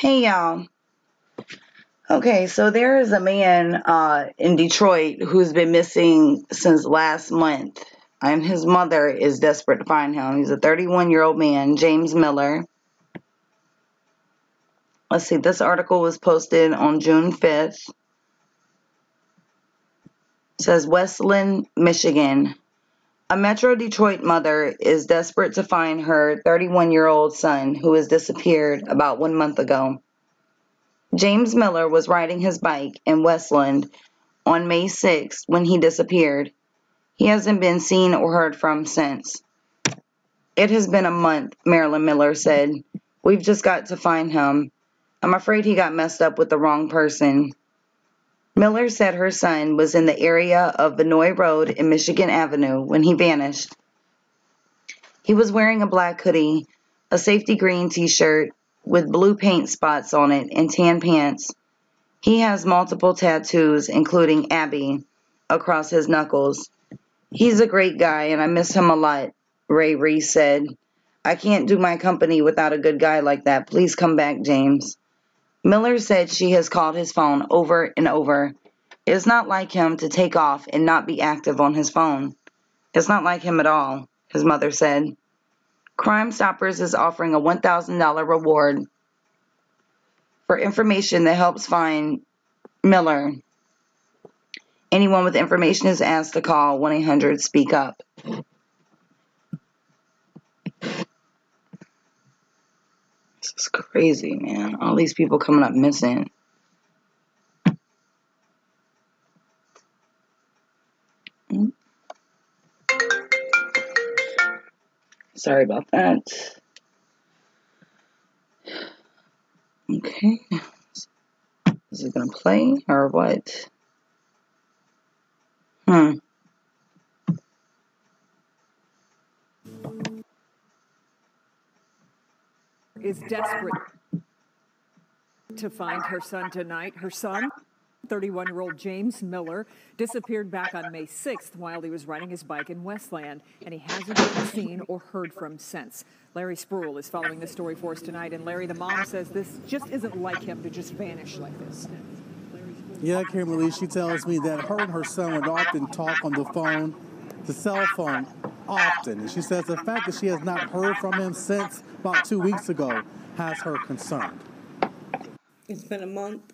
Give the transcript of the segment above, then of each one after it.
Hey y'all. Okay, so there is a man in Detroit who's been missing since last month, and his mother is desperate to find him. He's a 31-year-old man, James Miller. Let's see, this article was posted on June 5th. It says Westland, Michigan. A Metro Detroit mother is desperate to find her 31-year-old son who has disappeared about 1 month ago. James Miller was riding his bike in Westland on May 6th when he disappeared. He hasn't been seen or heard from since. It has been a month, Marilyn Miller said. We've just got to find him. I'm afraid he got messed up with the wrong person. Miller said her son was in the area of Vinoy Road and Michigan Avenue when he vanished. He was wearing a black hoodie, a safety green t-shirt with blue paint spots on it, and tan pants. He has multiple tattoos, including Abby, across his knuckles. He's a great guy, and I miss him a lot, Ray Reese said. I can't do my company without a good guy like that. Please come back, James. Miller said she has called his phone over and over. It's not like him to take off and not be active on his phone. It's not like him at all, his mother said. Crime Stoppers is offering a $1,000 reward for information that helps find Miller. Anyone with information is asked to call 1-800-SPEAK-UP. This is crazy, man. All these people coming up missing. Sorry about that. Okay. Is it going to play or what? Is desperate to find her son tonight. Her son, 31-year-old James Miller, disappeared back on May 6th while he was riding his bike in Westland, and he hasn't been seen or heard from since. Larry Spruill is following this story for us tonight, and Larry, the mom says this just isn't like him to just vanish like this. Yeah, Kimberly, she tells me that her and her son would often talk on the phone, the cell phone, often. And she says the fact that she has not heard from him since about 2 weeks ago has her concerned. It's been a month.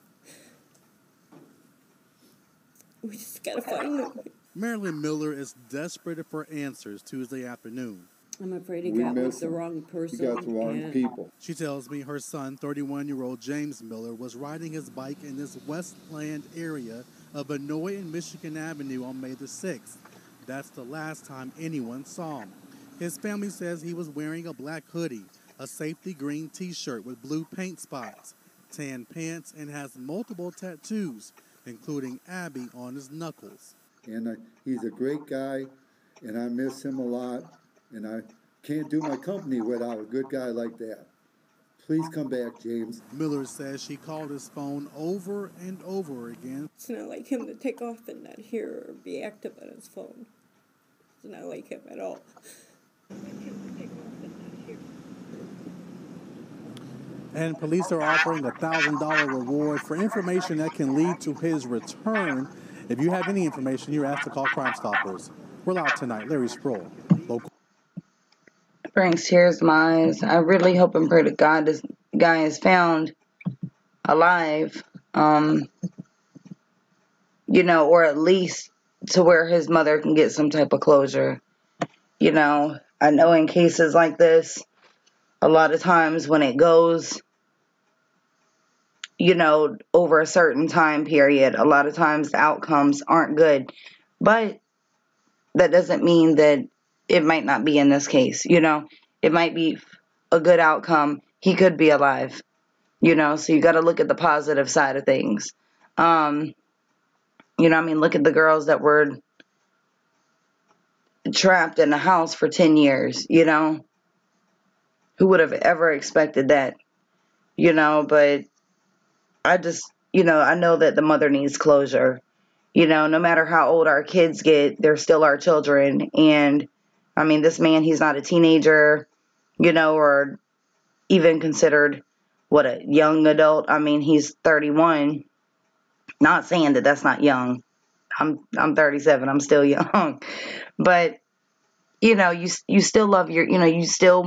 We just gotta find him. Marilyn Miller is desperate for answers Tuesday afternoon. I'm afraid he got with the wrong person. He got the wrong people. She tells me her son, 31-year-old James Miller, was riding his bike in this Westland area of Vinoy and Michigan Avenue on May the 6th. That's the last time anyone saw him. His family says he was wearing a black hoodie, a safety green t-shirt with blue paint spots, tan pants, and has multiple tattoos, including Abby on his knuckles. And he's a great guy, and I miss him a lot. And I can't do my company without a good guy like that. Please come back, James. Miller says she called his phone over and over again. It's not like him to take off and not hear or be active on his phone. It's not like him at all. And police are offering a $1,000 reward for information that can lead to his return. If you have any information, you're asked to call Crime Stoppers. We're live tonight. Larry Spruill, local. Brings tears to my eyes. I really hope and pray to God this guy is found alive. Or at least to where his mother can get some type of closure. I know in cases like this, a lot of times when it goes, over a certain time period, a lot of times the outcomes aren't good. But that doesn't mean that it might not be in this case. It might be a good outcome. He could be alive, so you got to look at the positive side of things. Look at the girls that were trapped in a house for 10 years, who would have ever expected that, but I just, I know that the mother needs closure. No matter how old our kids get, they're still our children. And this man, he's not a teenager, or even considered what, a young adult. I mean, he's 31. Not saying that that's not young. I'm 37. I'm still young. But, you know, you still love your, you know, you still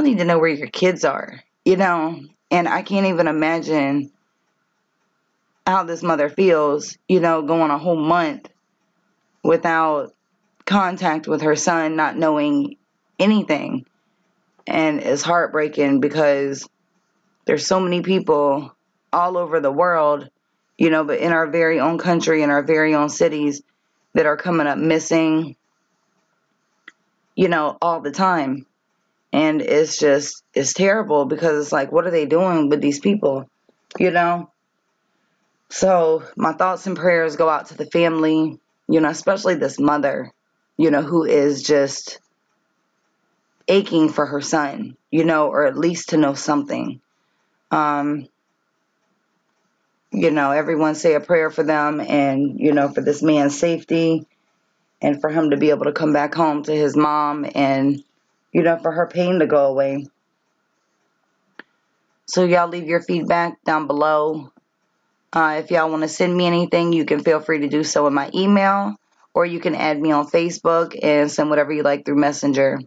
need to know where your kids are, you know. And I can't even imagine how this mother feels, you know, going a whole month without contact with her son, not knowing anything. And it's heartbreaking because there's so many people all over the world, you know, but in our very own country, in our very own cities, that are coming up missing, you know, all the time. And it's terrible because it's like, what are they doing with these people, you know? So my thoughts and prayers go out to the family, you know, especially this mother, you know, who is just aching for her son, you know, or at least to know something. You know, everyone say a prayer for them and, you know, for this man's safety and for him to be able to come back home to his mom and, you know, for her pain to go away. So y'all leave your feedback down below. If y'all want to send me anything, you can feel free to do so in my email, or you can add me on Facebook and send whatever you like through Messenger.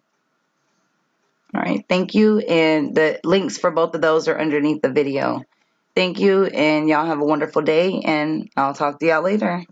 All right, thank you, and the links for both of those are underneath the video. Thank you, and y'all have a wonderful day, and I'll talk to y'all later.